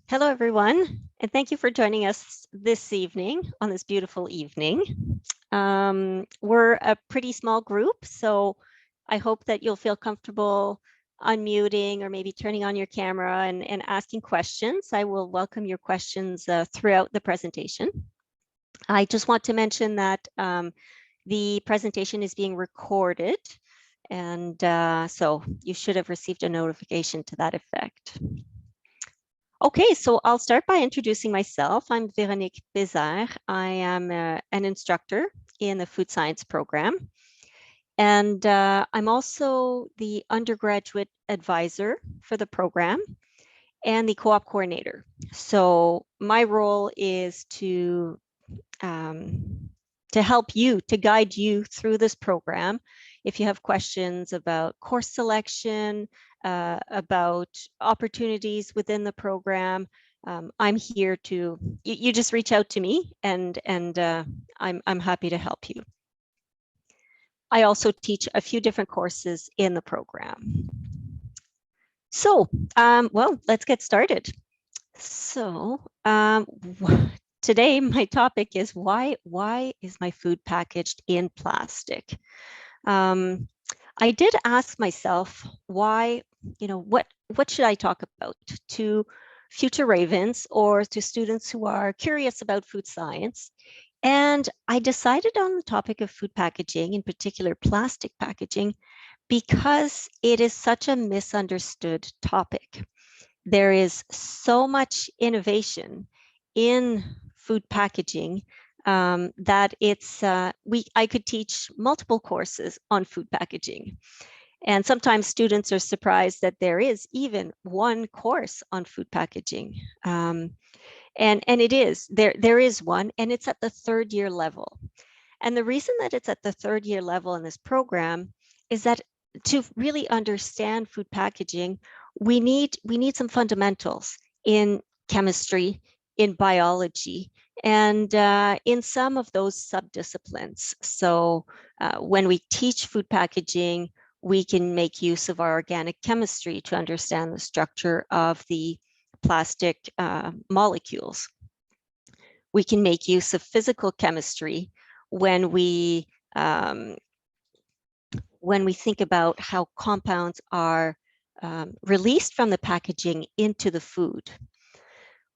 Hello, everyone, and thank you for joining us this evening on this beautiful evening. We're a pretty small group, so I hope that you'll feel comfortable unmuting or maybe turning on your camera and asking questions. I will welcome your questions throughout the presentation. I just want to mention that the presentation is being recorded, and so you should have received a notification to that effect. Okay, so I'll start by introducing myself. I'm Véronique Bézère. I am an instructor in the food science program. And I'm also the undergraduate advisor for the program and the co-op coordinator. So my role is to help you, to guide you through this program. If you have questions about course selection, about opportunities within the program, I'm here to, you just reach out to me and I'm happy to help you. I also teach a few different courses in the program. So, well, let's get started. So, today my topic is why is my food packaged in plastic? I did ask myself why, what should I talk about to future Ravens or to students who are curious about food science? And I decided on the topic of food packaging, in particular plastic packaging, because it is such a misunderstood topic. There is so much innovation in food packaging that it's I could teach multiple courses on food packaging. And sometimes students are surprised that there is even one course on food packaging. And it is, there is one, and it's at the third year level. And the reason that it's at the third year level in this program is that to really understand food packaging, we need some fundamentals in chemistry, in biology, and in some of those subdisciplines. So when we teach food packaging, we can make use of our organic chemistry to understand the structure of the plastic molecules. We can make use of physical chemistry when we think about how compounds are released from the packaging into the food.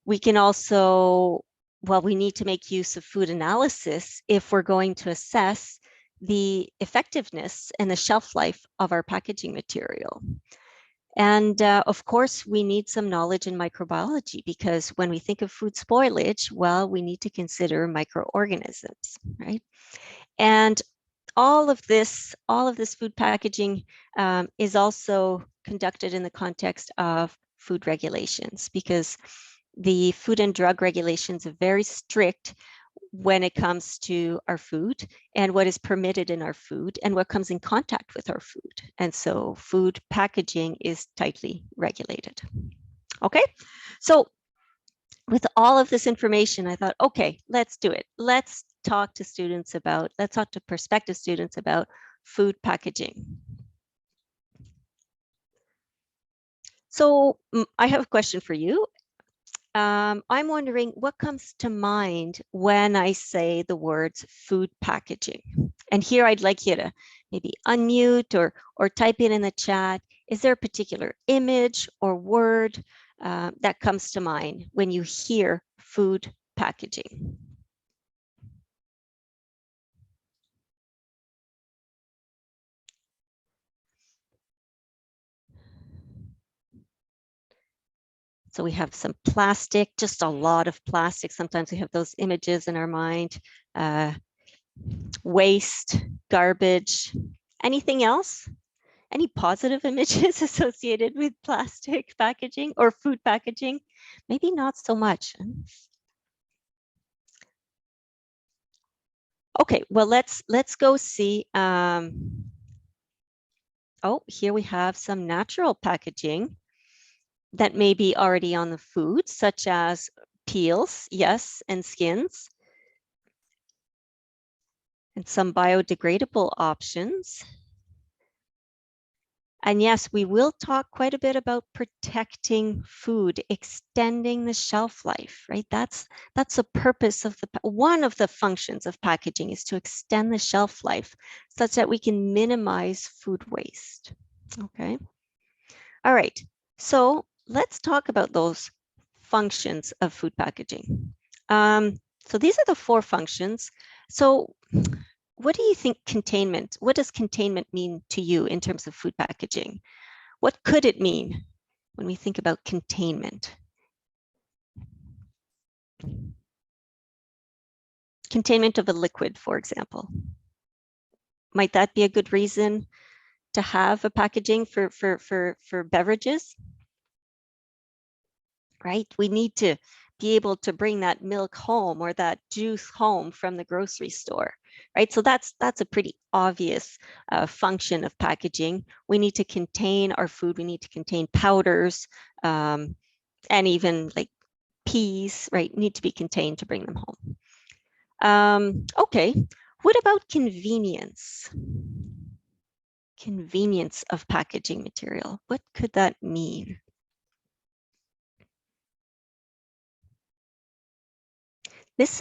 We can also, well, we need to make use of food analysis if we're going to assess the effectiveness and the shelf life of our packaging material. And of course, we need some knowledge in microbiology, because when we think of food spoilage, well, we need to consider microorganisms, right? And all of this food packaging is also conducted in the context of food regulations, because the food and drug regulations are very strict when it comes to our food and what is permitted in our food and what comes in contact with our food. And so food packaging is tightly regulated. Okay, so with all of this information, I thought, okay, let's do it. Let's talk to prospective students about food packaging. So I have a question for you. I'm wondering what comes to mind when I say the words food packaging. And here I'd like you to maybe unmute or type in the chat. Is there a particular image or word that comes to mind when you hear food packaging? So we have some plastic, just a lot of plastic. Sometimes we have those images in our mind. Waste, garbage, anything else? Any positive images associated with plastic packaging or food packaging? Maybe not so much. Okay, well, let's go see. Oh, here we have some natural packaging that may be already on the food, such as peels, yes, and skins, and some biodegradable options. And yes, we will talk quite a bit about protecting food, extending the shelf life, right? That's the purpose of one of the functions of packaging is to extend the shelf life such that we can minimize food waste. Okay. All right. So let's talk about those functions of food packaging. So these are the 4 functions. So what do you think what does containment mean to you in terms of food packaging? What could it mean when we think about containment? Containment of a liquid, for example. Might that be a good reason to have a packaging for beverages? Right? We need to be able to bring that milk home or that juice home from the grocery store, right? So that's a pretty obvious function of packaging. We need to contain our food. We need to contain powders and even like peas, right? Need to be contained to bring them home. Okay, what about convenience? Convenience of packaging material. What could that mean? This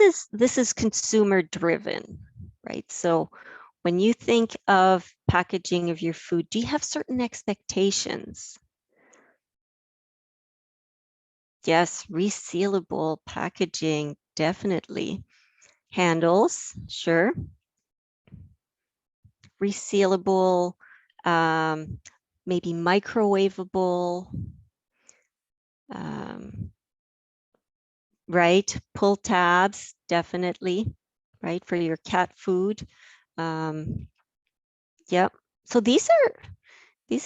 is consumer driven, right? So when you think of packaging of your food, do you have certain expectations? Yes, resealable packaging, definitely. Handles, sure. Resealable, maybe microwavable, right? Pull tabs, definitely, right? For your cat food. Yep. So these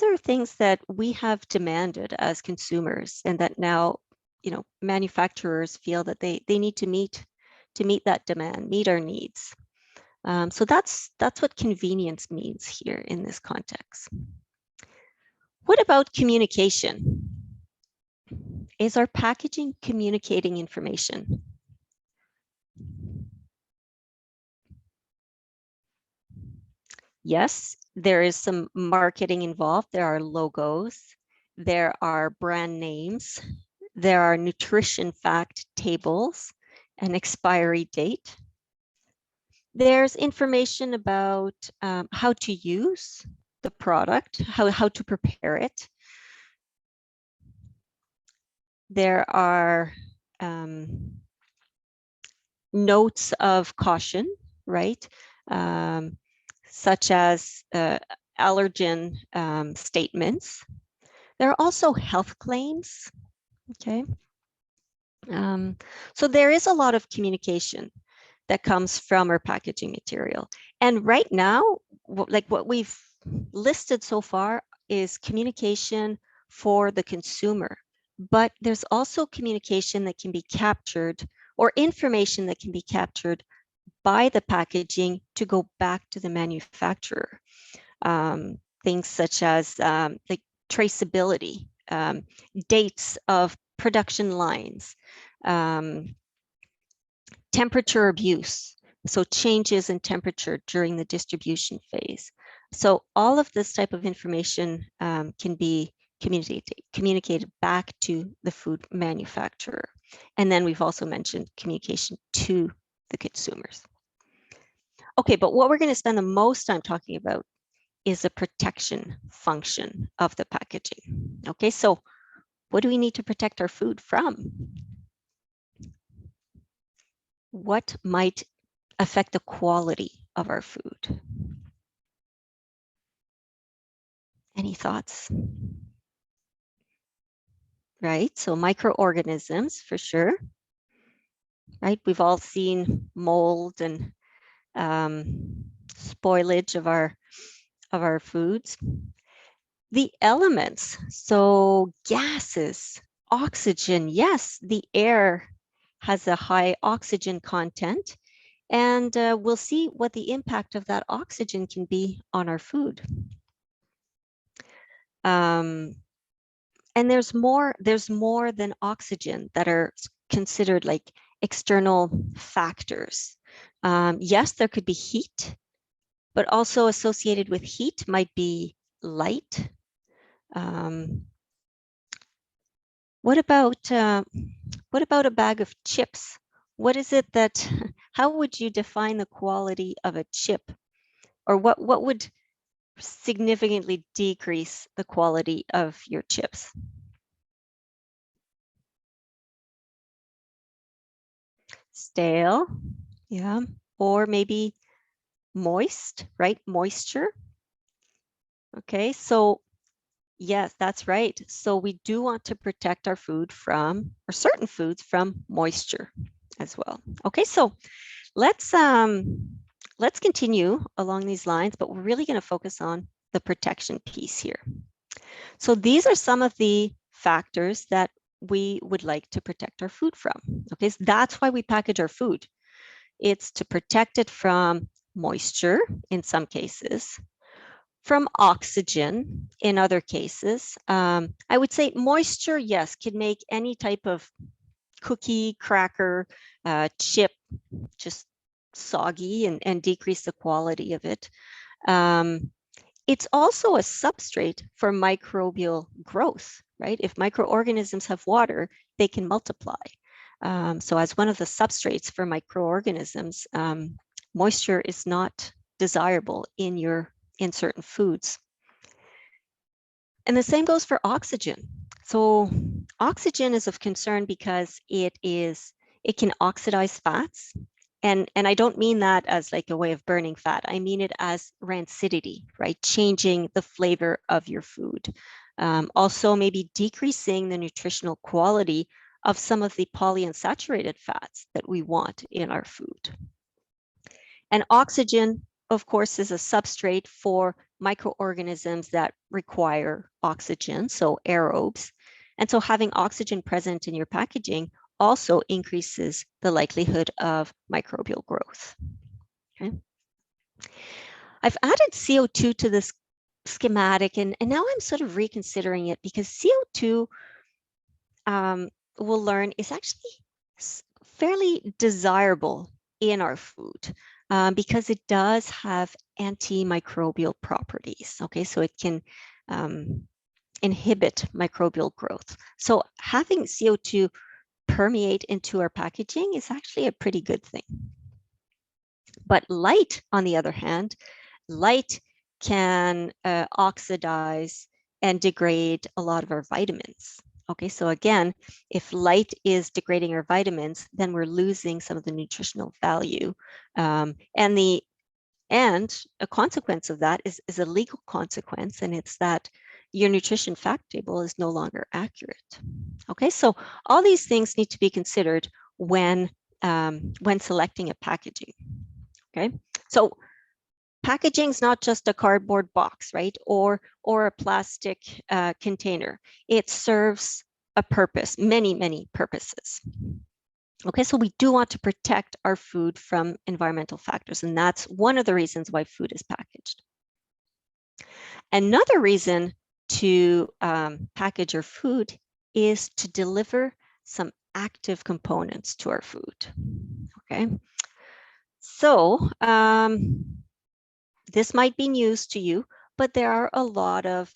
are things that we have demanded as consumers, and that now, manufacturers feel that they need to meet that demand, meet our needs. So that's what convenience means here in this context. What about communication? Is our packaging communicating information? Yes, there is some marketing involved. There are logos, there are brand names, there are nutrition fact tables, an expiry date. There's information about how to use the product, how to prepare it. There are notes of caution, right? Such as allergen statements. There are also health claims, okay? So there is a lot of communication that comes from our packaging material. And right now, like what we've listed so far is communication for the consumer, but there's also communication that can be captured or information that can be captured by the packaging to go back to the manufacturer. Things such as like traceability, dates of production lines, temperature abuse, so changes in temperature during the distribution phase. All of this type of information can be communicated back to the food manufacturer. And then we've also mentioned communication to the consumers. Okay, but what we're going to spend the most time talking about is the protection function of the packaging. Okay, so what do we need to protect our food from? What might affect the quality of our food? Any thoughts? Right, so microorganisms for sure. Right, we've all seen mold and spoilage of our foods. The elements, so gases, oxygen, yes, the air has a high oxygen content, and we'll see what the impact of that oxygen can be on our food. And there's more than oxygen that are considered like external factors. Yes, there could be heat, but also associated with heat might be light, What about a bag of chips? What is it that, how would you define the quality of a chip? Or what would significantly decrease the quality of your chips? Stale, yeah. Or maybe moist, right? Moisture. Okay, so yes, that's right. So we do want to protect our food from, or certain foods from moisture as well. Okay, so let's continue along these lines, but we're really going to focus on the protection piece here. So these are some of the factors that we would like to protect our food from. Okay, so that's why we package our food. It's to protect it from moisture in some cases, from oxygen in other cases. I would say moisture, yes, can make any type of cookie, cracker, chip just soggy and decrease the quality of it. It's also a substrate for microbial growth, right? If microorganisms have water, they can multiply. So as one of the substrates for microorganisms, moisture is not desirable in certain foods. And the same goes for oxygen. So oxygen is of concern because it can oxidize fats. And I don't mean that as like a way of burning fat. I mean it as rancidity, right? Changing the flavor of your food. Also maybe decreasing the nutritional quality of some of the polyunsaturated fats that we want in our food. And oxygen, of course, is a substrate for microorganisms that require oxygen, so aerobes. And so having oxygen present in your packaging also increases the likelihood of microbial growth. Okay. I've added CO2 to this schematic, and now I'm sort of reconsidering it because CO2, we'll learn, is actually fairly desirable in our food. Because it does have antimicrobial properties. Okay, so it can inhibit microbial growth. So having CO2 permeate into our packaging is actually a pretty good thing. But light, on the other hand, light can oxidize and degrade a lot of our vitamins. Okay, so again, if light is degrading our vitamins, then we're losing some of the nutritional value. And a consequence of that is a legal consequence, and it's that your nutrition fact table is no longer accurate. Okay, so all these things need to be considered when selecting a packaging. Okay, so packaging is not just a cardboard box, right? Or a plastic container. It serves a purpose, many purposes. Okay, so we do want to protect our food from environmental factors, and that's one of the reasons why food is packaged. Another reason to package our food is to deliver some active components to our food. Okay, so this might be news to you, but there are a lot of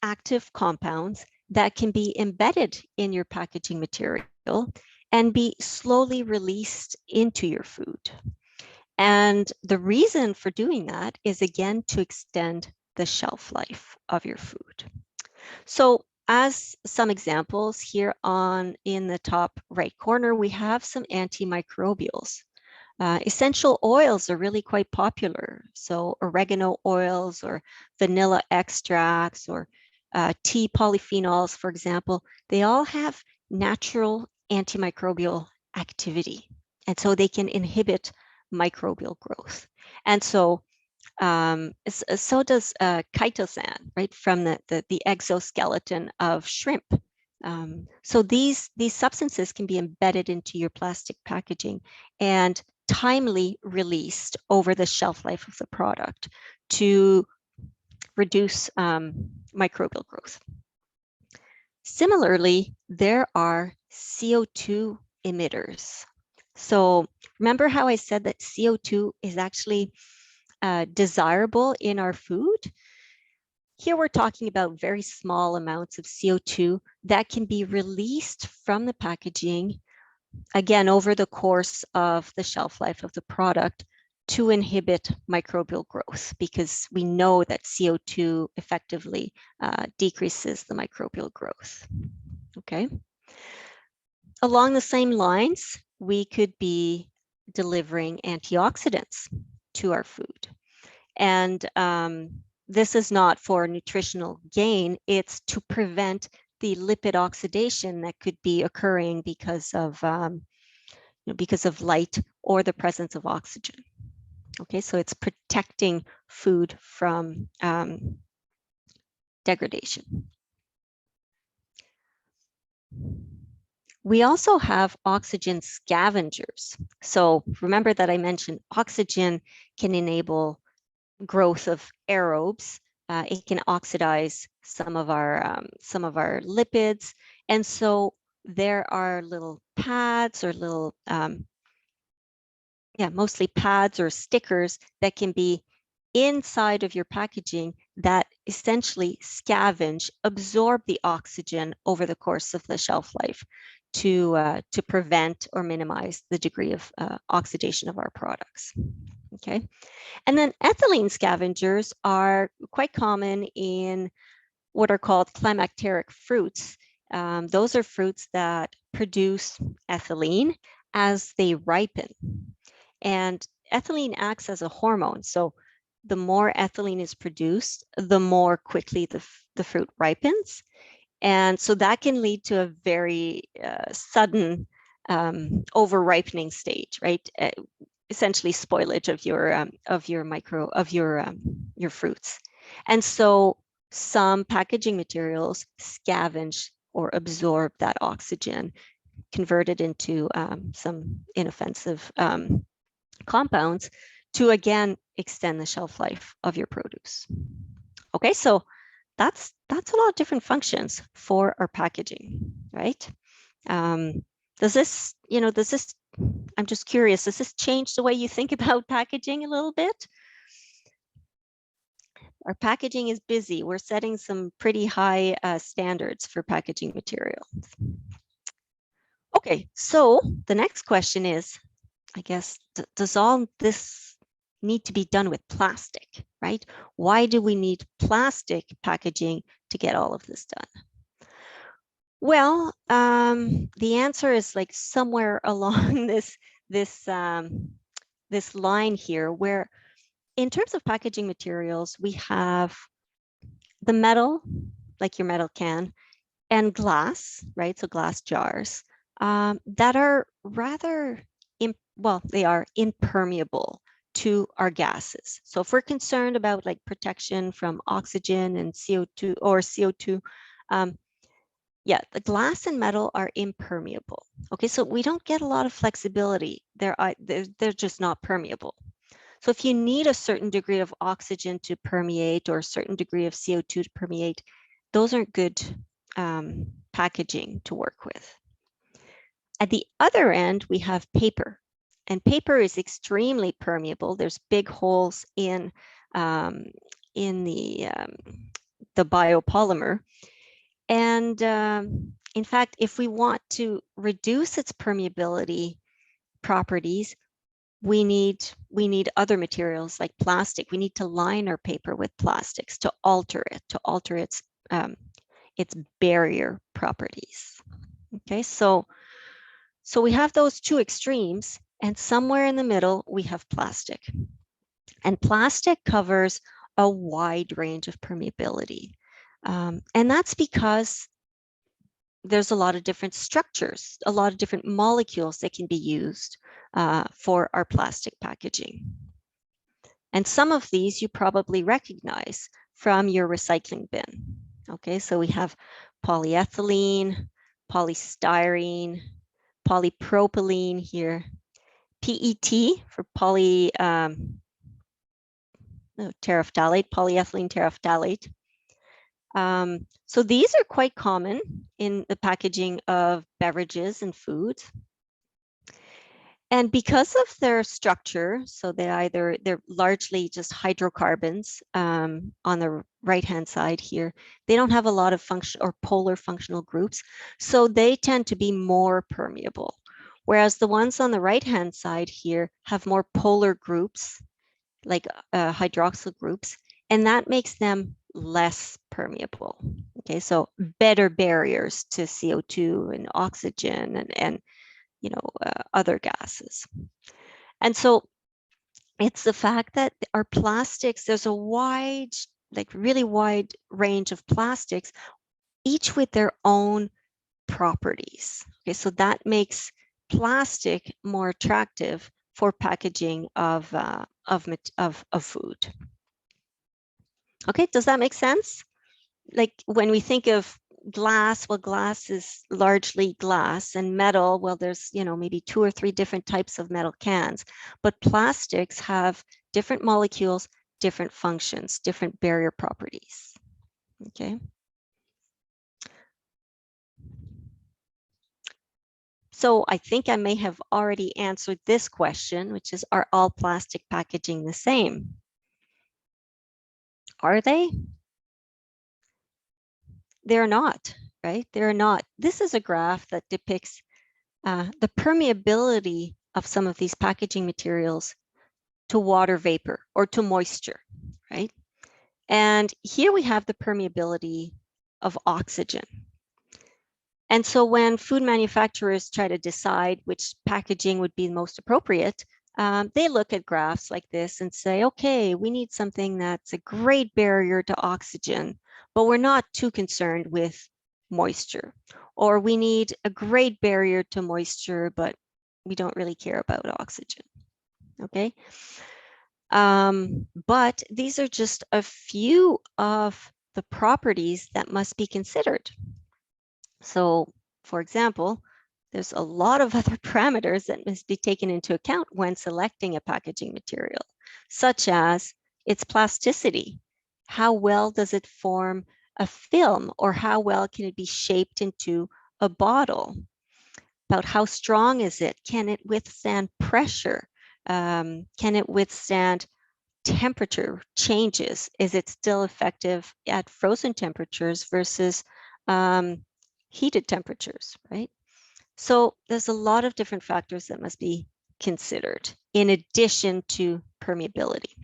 active compounds that can be embedded in your packaging material and be slowly released into your food. And the reason for doing that is, again, to extend the shelf life of your food. So as some examples here in the top right corner, we have some antimicrobials. Essential oils are really quite popular. So oregano oils or vanilla extracts or tea polyphenols, for example, they all have natural antimicrobial activity. And so they can inhibit microbial growth. And so so does chitosan, right, from the exoskeleton of shrimp. So these substances can be embedded into your plastic packaging and timely released over the shelf life of the product to reduce microbial growth. Similarly, there are CO2 emitters. So remember how I said that CO2 is actually desirable in our food? Here we're talking about very small amounts of CO2 that can be released from the packaging, again, over the course of the shelf life of the product to inhibit microbial growth, because we know that CO2 effectively decreases the microbial growth. Okay. Along the same lines, we could be delivering antioxidants to our food. And this is not for nutritional gain, it's to prevent the lipid oxidation that could be occurring because of light or the presence of oxygen. Okay, so it's protecting food from degradation. We also have oxygen scavengers. So remember that I mentioned oxygen can enable growth of aerobes. It can oxidize some of our lipids, and so there are little pads or little, mostly pads or stickers that can be inside of your packaging that essentially scavenge, absorb the oxygen over the course of the shelf life to prevent or minimize the degree of oxidation of our products. Okay. And then ethylene scavengers are quite common in what are called climacteric fruits. Those are fruits that produce ethylene as they ripen. And ethylene acts as a hormone. So the more ethylene is produced, the more quickly the fruit ripens. And so that can lead to a very sudden over-ripening stage, right? Essentially spoilage of your fruits. And so some packaging materials scavenge or absorb that oxygen, convert it into some inoffensive compounds to again extend the shelf life of your produce. Okay, so that's a lot of different functions for our packaging, right? Does this, I'm just curious, does this change the way you think about packaging a little bit? Our packaging is busy. We're setting some pretty high standards for packaging materials. Okay, so the next question is, I guess, does all this need to be done with plastic, right? Why do we need plastic packaging to get all of this done? Well, the answer is like somewhere along this line here, where in terms of packaging materials, we have the metal, like your metal can, and glass, right? So glass jars that are rather, they are impermeable to our gases. So if we're concerned about like protection from oxygen and CO2 or CO2, the glass and metal are impermeable. Okay, so we don't get a lot of flexibility. They're just not permeable. So if you need a certain degree of oxygen to permeate or a certain degree of CO2 to permeate, those aren't good packaging to work with. At the other end, we have paper. And paper is extremely permeable. There's big holes in the biopolymer. And in fact, if we want to reduce its permeability properties, we need other materials like plastic. We need to line our paper with plastics to alter its barrier properties. Okay, so we have those two extremes, and somewhere in the middle we have plastic. And plastic covers a wide range of permeability. And that's because there's a lot of different structures, a lot of different molecules that can be used for our plastic packaging. And some of these you probably recognize from your recycling bin. Okay, so we have polyethylene, polystyrene, polypropylene here, PET for terephthalate, polyethylene terephthalate. So these are quite common in the packaging of beverages and foods. And because of their structure, so they're largely just hydrocarbons on the right-hand side here. They don't have a lot of function or polar functional groups, so they tend to be more permeable. Whereas the ones on the right-hand side here have more polar groups, like hydroxyl groups, and that makes them less permeable. Okay, so better barriers to CO2 and oxygen and other gases. And so it's the fact that our plastics, there's a wide, like really wide range of plastics, each with their own properties. Okay, so that makes plastic more attractive for packaging of food. Okay, does that make sense? Like when we think of glass, well, glass is largely glass, and metal, well, there's, maybe 2 or 3 different types of metal cans, but plastics have different molecules, different functions, different barrier properties. Okay. So I think I may have already answered this question, which is, are all plastic packaging the same? Are they? They're not, right? They're not. This is a graph that depicts the permeability of some of these packaging materials to water vapor or to moisture, right? And here we have the permeability of oxygen. And so when food manufacturers try to decide which packaging would be most appropriate, they look at graphs like this and say, okay, we need something that's a great barrier to oxygen, but we're not too concerned with moisture. Or we need a great barrier to moisture, but we don't really care about oxygen. Okay. But these are just a few of the properties that must be considered. So, for example, there's a lot of other parameters that must be taken into account when selecting a packaging material, such as its plasticity. How well does it form a film, or how well can it be shaped into a bottle? About how strong is it? Can it withstand pressure? Can it withstand temperature changes? Is it still effective at frozen temperatures versus heated temperatures, right? So there's a lot of different factors that must be considered in addition to permeability.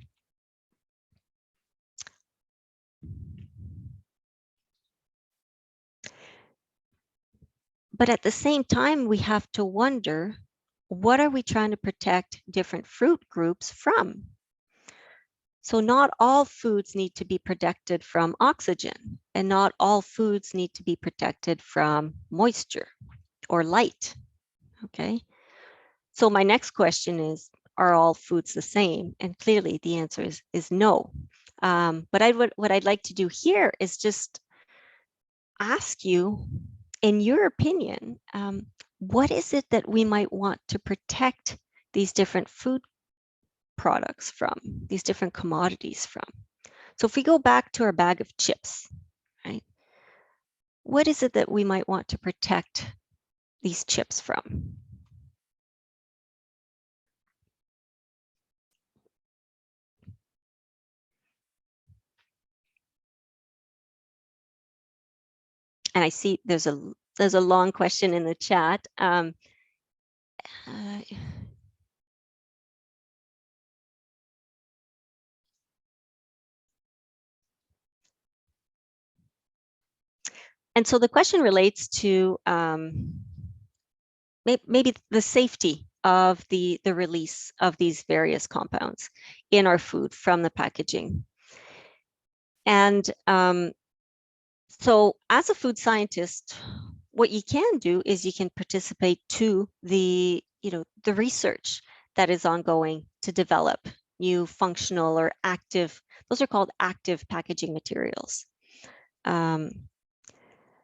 But at the same time, we have to wonder, what are we trying to protect different fruit groups from? So not all foods need to be protected from oxygen, and not all foods need to be protected from moisture or light, okay? So my next question is, are all foods the same? And clearly the answer is no. But what I'd like to do here is just ask you, in your opinion, what is it that we might want to protect these different food products from, these different commodities from? So if we go back to our bag of chips, right? What is it that we might want to protect these chips from? And I see there's a long question in the chat. Uh, and so the question relates to maybe the safety of the release of these various compounds in our food from the packaging. And so as a food scientist, what you can do is you can participate to the research that is ongoing to develop new functional or active, those are called active packaging materials.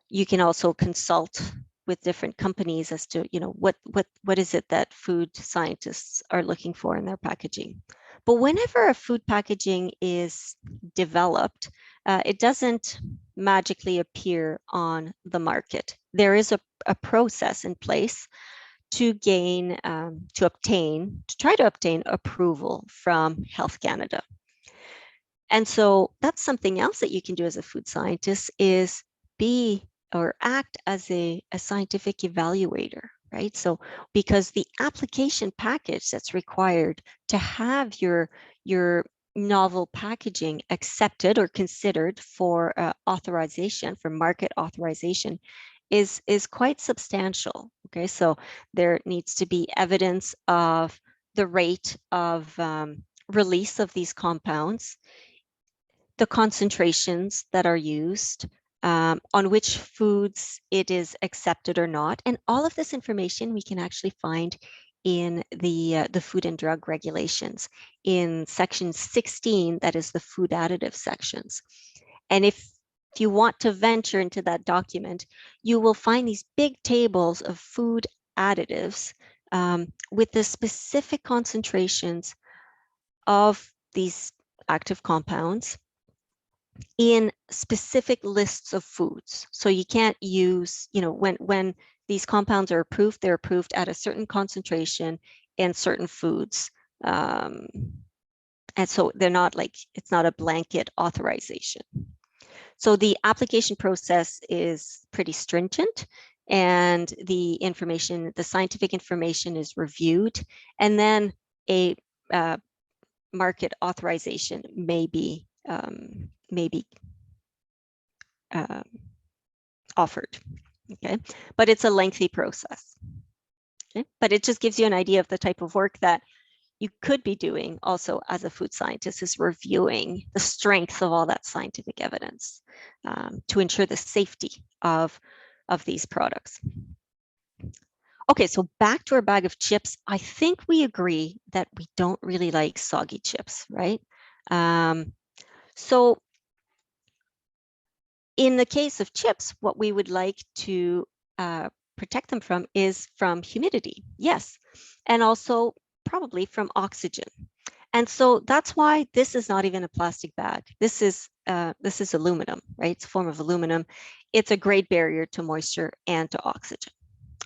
You can also consult with different companies as to what is it that food scientists are looking for in their packaging. But whenever a food packaging is developed, it doesn't magically appear on the market. There is a process in place to try to obtain approval from Health Canada. And so that's something else that you can do as a food scientist, is be or act as a scientific evaluator, right? So because the application package that's required to have your novel packaging accepted or considered for authorization, for market authorization, is quite substantial. Okay, so there needs to be evidence of the rate of release of these compounds, the concentrations that are used, on which foods it is accepted or not. And all of this information we can actually find in the Food and Drug Regulations in section 16, that is the food additive sections. And if you want to venture into that document, you will find these big tables of food additives with the specific concentrations of these active compounds in specific lists of foods. So you can't use, when these compounds are approved, they're approved at a certain concentration in certain foods. And so they're not like, it's not a blanket authorization. So the application process is pretty stringent, and the information, the scientific information, is reviewed, and then a market authorization may be offered. Okay, but it's a lengthy process. Okay, but it just gives you an idea of the type of work that you could be doing also as a food scientist, is reviewing the strength of all that scientific evidence to ensure the safety of these products. Okay, so back to our bag of chips. I think we agree that we don't really like soggy chips, right? So in the case of chips, what we would like to protect them from is from humidity, yes, and also probably from oxygen. And so that's why this is not even a plastic bag. This is aluminum, right? It's a form of aluminum. It's a great barrier to moisture and to oxygen.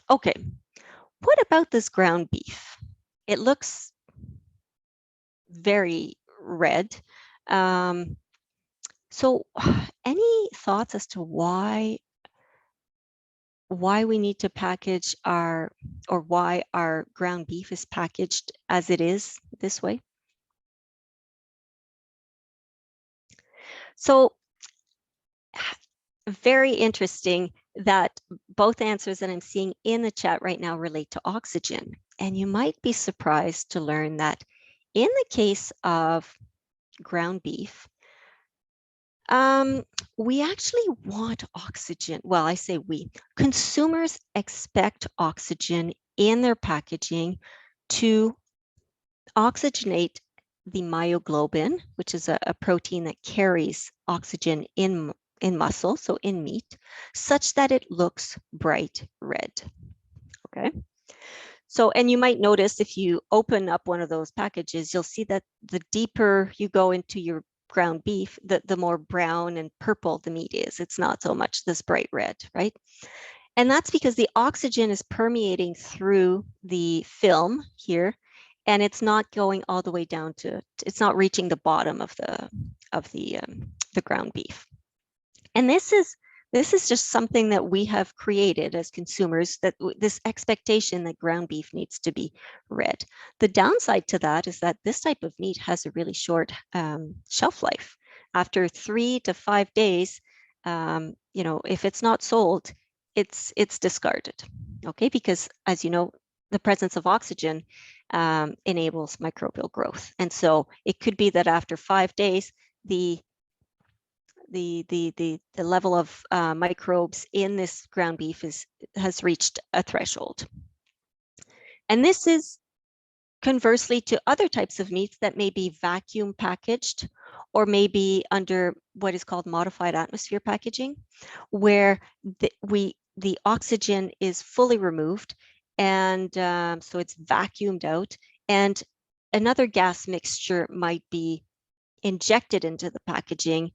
Okay, what about this ground beef? It looks very red. So any thoughts as to why we need to package why our ground beef is packaged as it is this way? So very interesting that both answers that I'm seeing in the chat right now relate to oxygen. And you might be surprised to learn that in the case of ground beef, we actually want oxygen. Well, I say we. Consumers expect oxygen in their packaging to oxygenate the myoglobin, which is a protein that carries oxygen in muscle, so in meat, such that it looks bright red. Okay. So, and you might notice if you open up one of those packages, you'll see that the deeper you go into your ground beef, the more brown and purple the meat is. It's not so much this bright red, right? And that's because the oxygen is permeating through the film here, and it's not going all the way down to, it's not reaching the bottom of the ground beef. And this is just something that we have created as consumers, that this expectation that ground beef needs to be red. The downside to that is that this type of meat has a really short shelf life. After 3 to 5 days, if it's not sold, it's discarded. Okay, because as you know, the presence of oxygen enables microbial growth, and so it could be that after 5 days, the level of microbes in this ground beef has reached a threshold. And this is conversely to other types of meats that may be vacuum packaged or maybe under what is called modified atmosphere packaging, where the oxygen is fully removed, and so it's vacuumed out, and another gas mixture might be injected into the packaging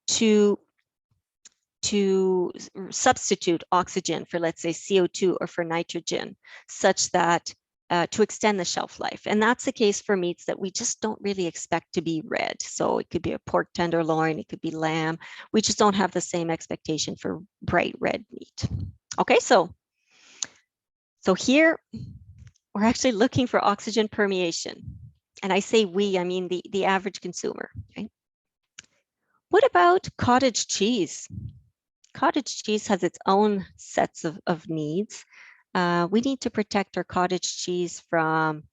to to substitute oxygen for, let's say, CO2 or for nitrogen, such that to extend the shelf life. And that's the case for meats that we just don't really expect to be red. So it could be a pork tenderloin, it could be lamb. We just don't have the same expectation for bright red meat. Okay, so here we're actually looking for oxygen permeation. And I say we, I mean the average consumer. Okay? What about cottage cheese? Cottage cheese has its own sets of needs. We need to protect our cottage cheese from,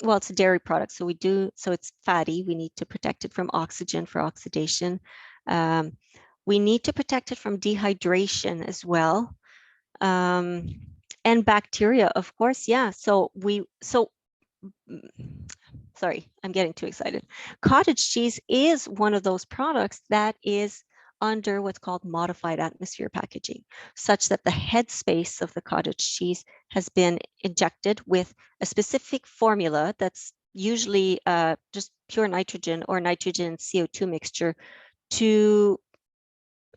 well, it's a dairy product, so it's fatty. We need to protect it from oxygen for oxidation. We need to protect it from dehydration as well. And bacteria, of course, yeah. Sorry, I'm getting too excited. Cottage cheese is one of those products that is under what's called modified atmosphere packaging, such that the headspace of the cottage cheese has been injected with a specific formula that's usually just pure nitrogen or nitrogen CO2 mixture to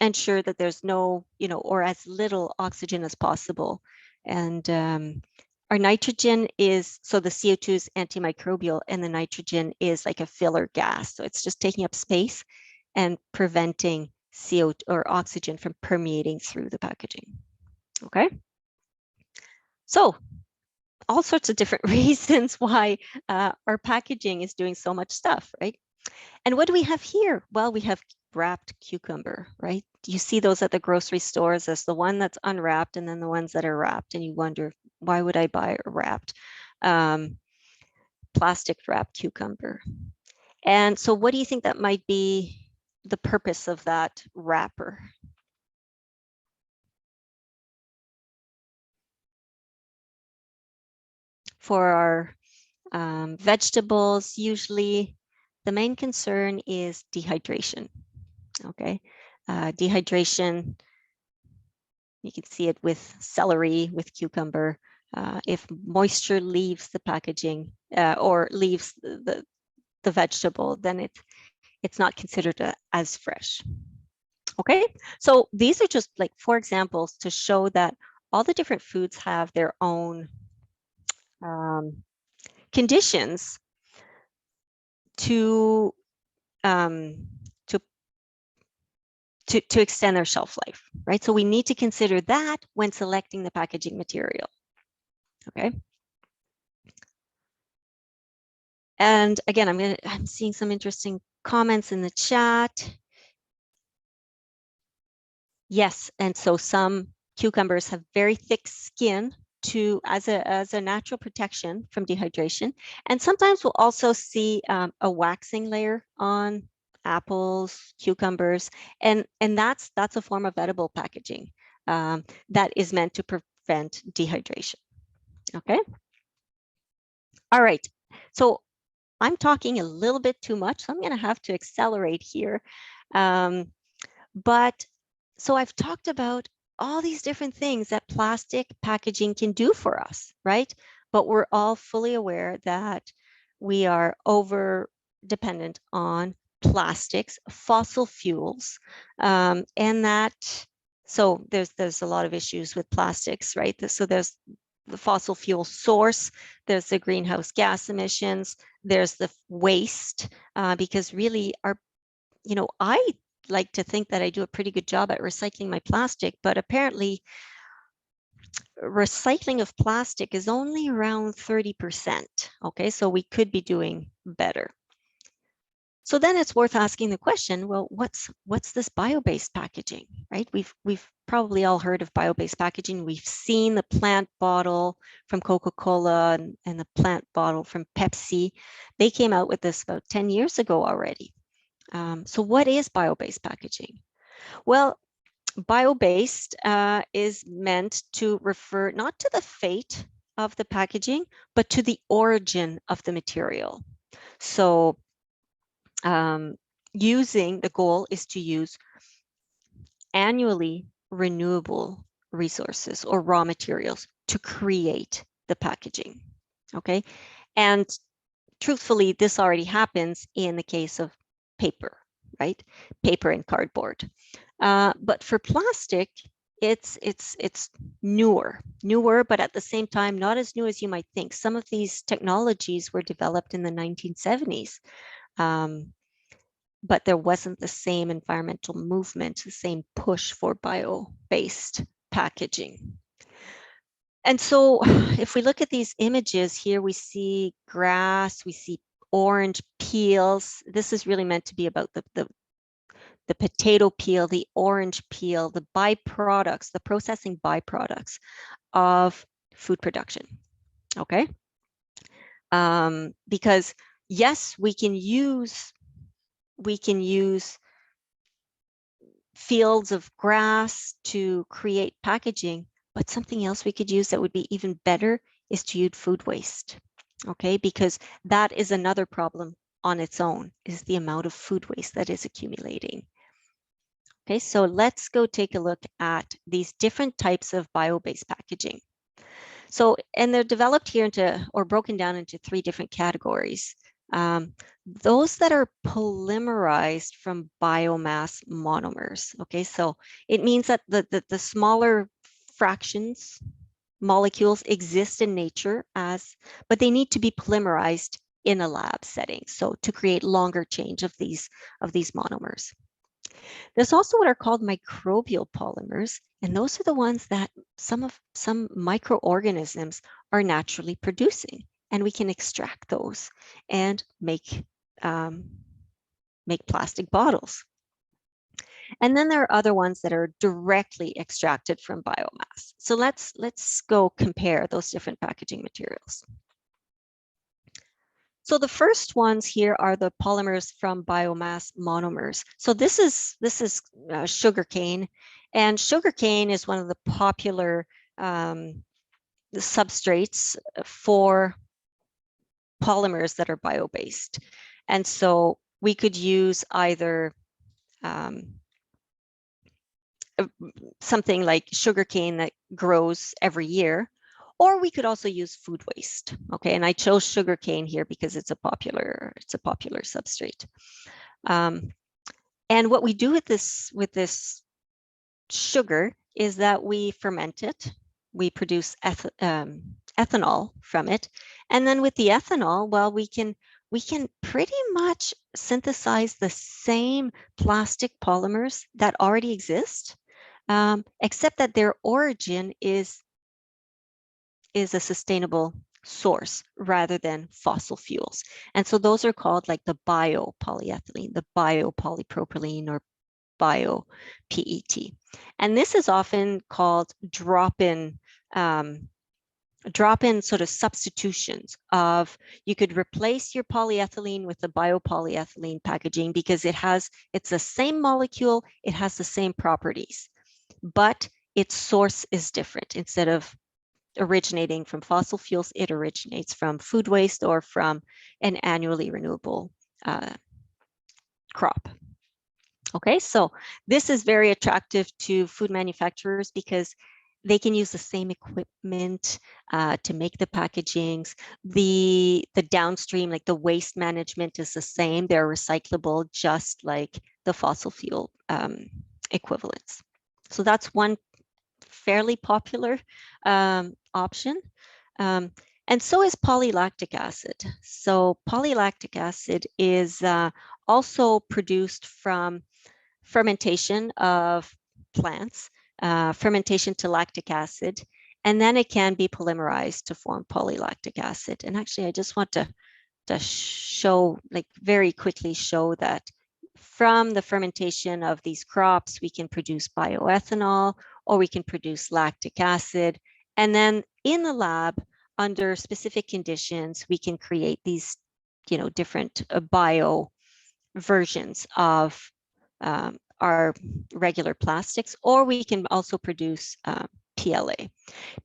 ensure that there's no, or as little oxygen as possible. And our nitrogen is, so the CO2 is antimicrobial and the nitrogen is like a filler gas. So it's just taking up space and preventing CO2 or oxygen from permeating through the packaging. Okay. So all sorts of different reasons why our packaging is doing so much stuff, right? And what do we have here? Well, we have wrapped cucumber, right? You see those at the grocery stores as the one that's unwrapped and then the ones that are wrapped. And you wonder, why would I buy a wrapped plastic wrapped cucumber? And so what do you think that might be the purpose of that wrapper? For our vegetables, usually the main concern is dehydration. Okay, dehydration, you can see it with celery, with cucumber. If moisture leaves the packaging or leaves the vegetable, then it's not considered as fresh. Okay, so these are just like 4 examples to show that all the different foods have their own conditions to extend their shelf life, right? So we need to consider that when selecting the packaging material. Okay. And again, I'm seeing some interesting comments in the chat. Yes, and so some cucumbers have very thick skin as a natural protection from dehydration. And sometimes we'll also see a waxing layer on apples, cucumbers, and that's a form of edible packaging that is meant to prevent dehydration. Okay. All right. So I'm talking a little bit too much, so I'm going to have to accelerate here. But so I've talked about all these different things that plastic packaging can do for us, right? But we're all fully aware that we are over dependent on plastics, fossil fuels, and that, so there's a lot of issues with plastics, right? So there's the fossil fuel source, there's the greenhouse gas emissions, there's the waste, because really I like to think that I do a pretty good job at recycling my plastic, but apparently recycling of plastic is only around 30%. Okay, so we could be doing better. So then it's worth asking the question, well, what's this bio-based packaging, right? We've probably all heard of bio-based packaging. We've seen the plant bottle from Coca-Cola and the plant bottle from Pepsi. They came out with this about 10 years ago already. So what is bio-based packaging? Well, bio-based is meant to refer not to the fate of the packaging, but to the origin of the material. So the goal is to use annually renewable resources or raw materials to create the packaging. Okay, and truthfully, this already happens in the case of paper, right? Paper and cardboard. But for plastic, it's newer, but at the same time, not as new as you might think. Some of these technologies were developed in the 1970s, but there wasn't the same environmental movement, the same push for bio-based packaging. And so if we look at these images here, we see grass, we see orange peels. This is really meant to be about the potato peel, the orange peel, the byproducts, the processing byproducts of food production, okay? Because yes, we can use fields of grass to create packaging, but something else we could use that would be even better is to use food waste, okay? Because that is another problem on its own, is the amount of food waste that is accumulating. Okay, so let's go take a look at these different types of bio-based packaging. So, and they're developed here into, or broken down into 3 different categories. Those that are polymerized from biomass monomers. Okay, so it means that the smaller fractions, molecules exist in nature but they need to be polymerized in a lab setting. So to create longer chains of these monomers. There's also what are called microbial polymers, and those are the ones that some microorganisms are naturally producing, and we can extract those and make plastic bottles. And then there are other ones that are directly extracted from biomass. So let's go compare those different packaging materials. So the first ones here are the polymers from biomass monomers. So this is sugarcane, and sugarcane is one of the popular substrates for polymers that are bio-based. And so we could use either something like sugarcane that grows every year, or we could also use food waste. Okay, and I chose sugarcane here because it's a popular substrate. And what we do with this sugar is that we ferment it. We produce ethanol from it, and then with the ethanol, well, we can pretty much synthesize the same plastic polymers that already exist, except that their origin is a sustainable source rather than fossil fuels. And so those are called like the biopolyethylene, the biopolypropylene, or bio-PET. And this is often called drop-in sort of substitutions of, you could replace your polyethylene with the biopolyethylene packaging because it's the same molecule, it has the same properties, but its source is different. Instead of originating from fossil fuels, it originates from food waste or from an annually renewable crop. Okay, so this is very attractive to food manufacturers because they can use the same equipment to make the packagings. The downstream, like the waste management, is the same. They're recyclable, just like the fossil fuel equivalents. So that's one fairly popular option. And so is polylactic acid. So polylactic acid is also produced from fermentation of plants, fermentation to lactic acid, and then it can be polymerized to form polylactic acid. And actually, I just want to show, like very quickly show that from the fermentation of these crops, we can produce bioethanol, or we can produce lactic acid. And then in the lab, under specific conditions, we can create these, different bio versions of our regular plastics, or we can also produce PLA.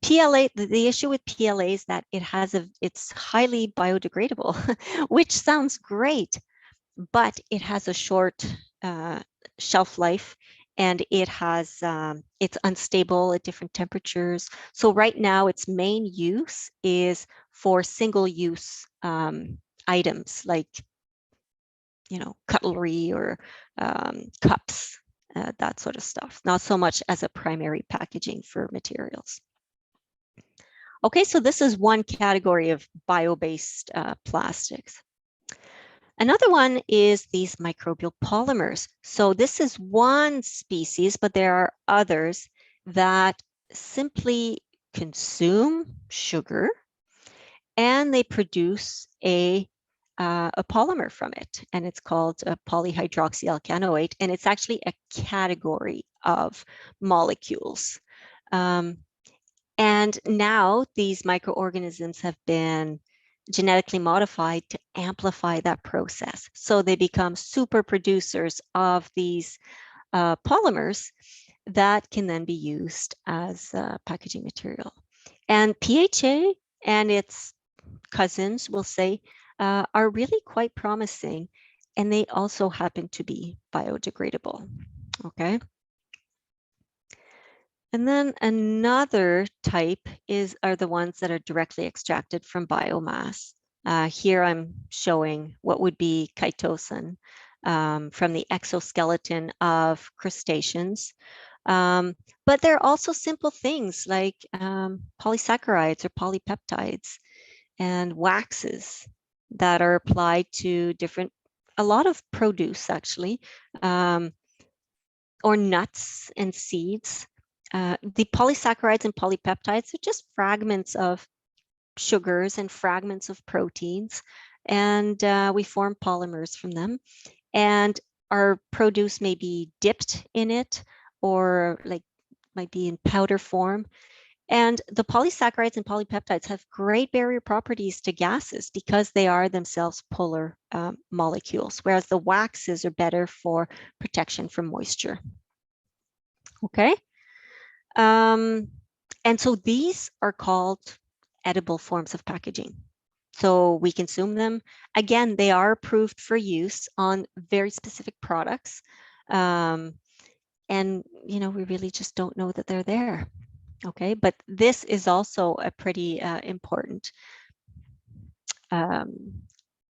PLA, the issue with PLA is that it's highly biodegradable, which sounds great, but it has a short shelf life, and it's unstable at different temperatures. So right now, its main use is for single-use items like, cutlery or cups, that sort of stuff, not so much as a primary packaging for materials. Okay, so this is one category of bio-based plastics. Another one is these microbial polymers. So this is one species, but there are others that simply consume sugar and they produce a polymer from it, and it's called a polyhydroxyalkanoate, and it's actually a category of molecules. And now these microorganisms have been genetically modified to amplify that process. So they become super producers of these polymers that can then be used as packaging material. And PHA and its cousins, we'll say, are really quite promising, and they also happen to be biodegradable. Okay. And then another type are the ones that are directly extracted from biomass. Here I'm showing what would be chitosan from the exoskeleton of crustaceans. But there are also simple things like polysaccharides or polypeptides and waxes that are applied to a lot of produce actually, or nuts and seeds. The polysaccharides and polypeptides are just fragments of sugars and fragments of proteins, and we form polymers from them. And our produce may be dipped in it, or might be in powder form. And the polysaccharides and polypeptides have great barrier properties to gases because they are themselves polar molecules, whereas the waxes are better for protection from moisture. Okay. And so these are called edible forms of packaging. So we consume them. Again, they are approved for use on very specific products. And, we really just don't know that they're there. Okay, but this is also a pretty important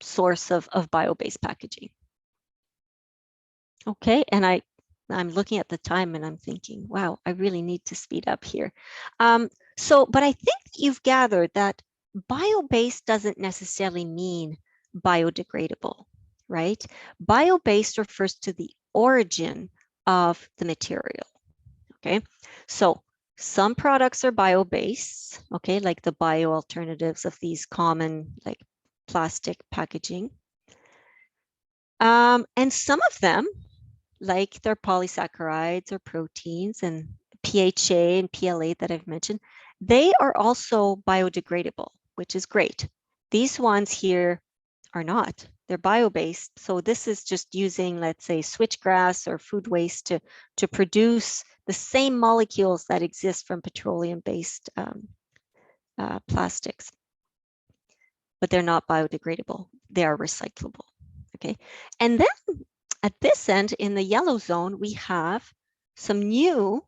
source of bio-based packaging. Okay, and I'm looking at the time and I'm thinking, wow, I really need to speed up here. But I think you've gathered that bio-based doesn't necessarily mean biodegradable, right? Bio-based refers to the origin of the material. Okay, so some products are bio-based, okay, like the bio alternatives of these common like plastic packaging. And some of them, like their polysaccharides or proteins and PHA and PLA that I've mentioned, they are also biodegradable, which is great. These ones here are not. They're bio-based. So this is just using, let's say, switchgrass or food waste to produce the same molecules that exist from petroleum-based plastics. But they're not biodegradable. They are recyclable. Okay. And then at this end, in the yellow zone, we have some new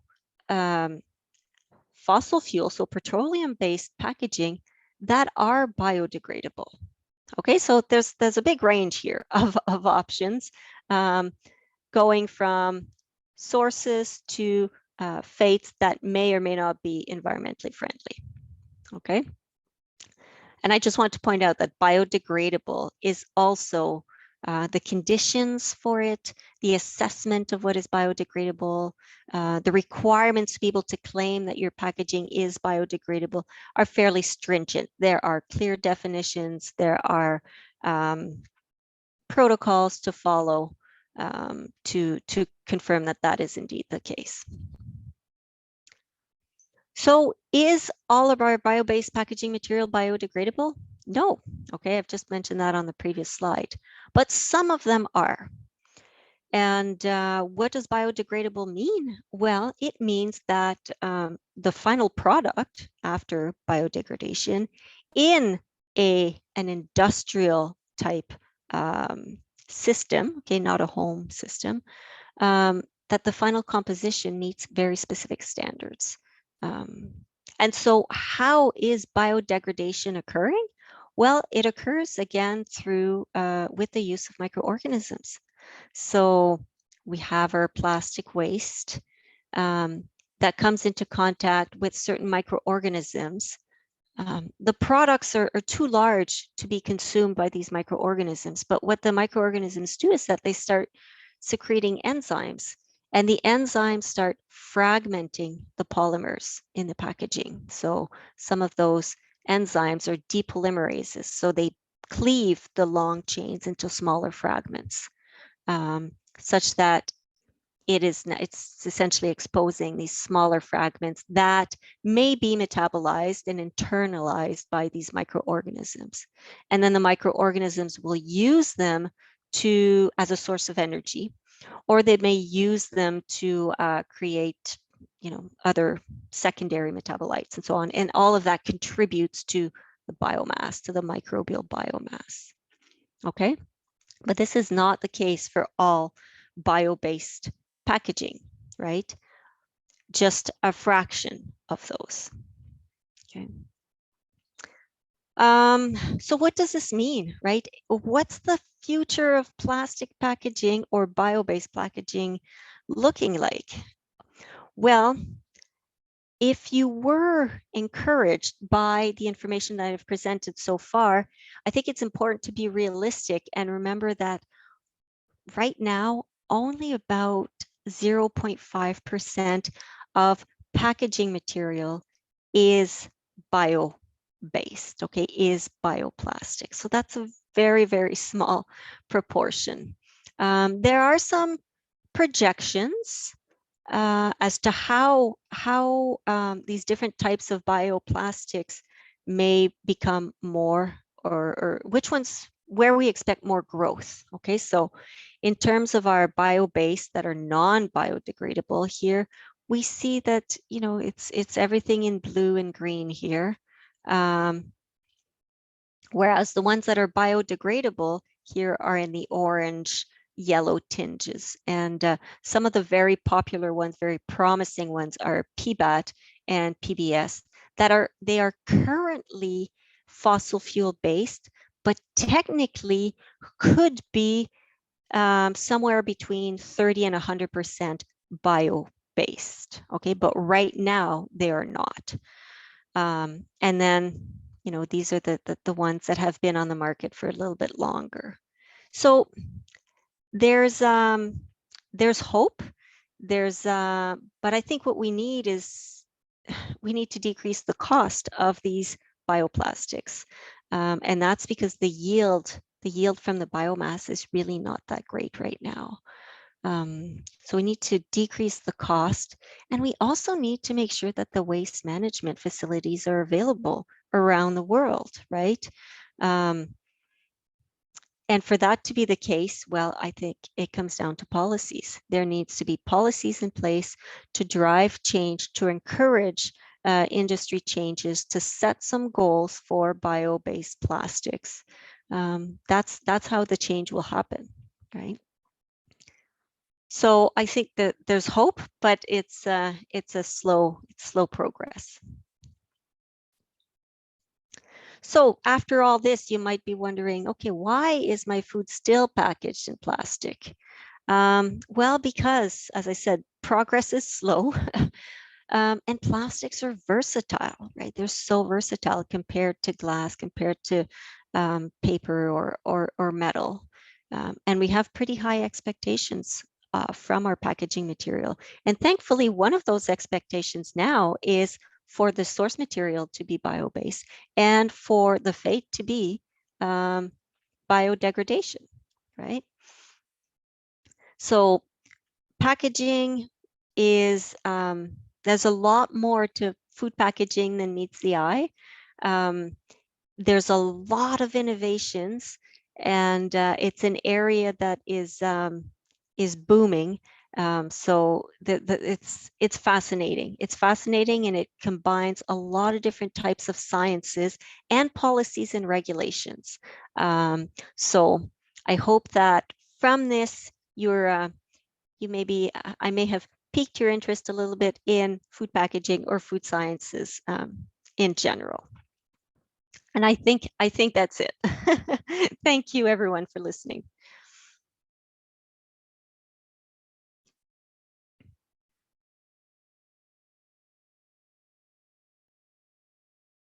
fossil fuel, so petroleum-based packaging that are biodegradable. Okay, so there's a big range here of options, going from sources to fates that may or may not be environmentally friendly. Okay, and I just want to point out that biodegradable is also the conditions for it, the assessment of what is biodegradable, the requirements to be able to claim that your packaging is biodegradable are fairly stringent. There are clear definitions, there are protocols to follow to confirm that that is indeed the case. So is all of our bio-based packaging material biodegradable? No. Okay, I've just mentioned that on the previous slide, but some of them are. And what does biodegradable mean? Well, it means that the final product after biodegradation in an industrial type system, okay, not a home system, that the final composition meets very specific standards. And so how is biodegradation occurring? Well, it occurs again through with the use of microorganisms. So we have our plastic waste that comes into contact with certain microorganisms. The products are too large to be consumed by these microorganisms, but what the microorganisms do is that they start secreting enzymes, and the enzymes start fragmenting the polymers in the packaging. So some of those enzymes are depolymerases, so they cleave the long chains into smaller fragments, such that it's essentially exposing these smaller fragments that may be metabolized and internalized by these microorganisms. And then the microorganisms will use them as a source of energy, or they may use them to create, other secondary metabolites and so on. And all of that contributes to the biomass, to the microbial biomass. Okay, but this is not the case for all bio-based packaging, right? Just a fraction of those. Okay. So what does this mean, right? What's the future of plastic packaging or bio-based packaging looking like? Well, if you were encouraged by the information that I've presented so far, I think it's important to be realistic and remember that right now, only about 0.5% of packaging material is bio-based, okay, is bioplastic. So that's a very, very small proportion. There are some projections as to how these different types of bioplastics may become more, or which ones, where we expect more growth. Okay, so in terms of our bio-based that are non-biodegradable here, we see that, it's everything in blue and green here. Whereas the ones that are biodegradable here are in the orange, yellow tinges. And some of the very popular ones, very promising ones, are PBAT and PBS they are currently fossil fuel based, but technically could be somewhere between 30 and 100% bio-based. Okay, but right now they are not. And then, these are the ones that have been on the market for a little bit longer. So there's hope. But I think what we need is we need to decrease the cost of these bioplastics. And that's because the yield from the biomass is really not that great right now. So we need to decrease the cost, and we also need to make sure that the waste management facilities are available around the world, right? And for that to be the case, well, I think it comes down to policies. There needs to be policies in place to drive change, to encourage industry changes, to set some goals for bio-based plastics. That's how the change will happen, right? So I think that there's hope, but it's a slow progress. So after all this, you might be wondering, okay, why is my food still packaged in plastic? Well, because, as I said, progress is slow. And plastics are versatile, right? They're so versatile compared to glass, compared to paper or metal. And we have pretty high expectations from our packaging material. And thankfully, one of those expectations now is for the source material to be bio-based and for the fate to be biodegradation, right? So packaging is, there's a lot more to food packaging than meets the eye. There's a lot of innovations, and it's an area that is booming. So it's fascinating. It's fascinating, and it combines a lot of different types of sciences and policies and regulations. So I hope that from this, I may have piqued your interest a little bit in food packaging or food sciences in general. And I think that's it. Thank you, everyone, for listening.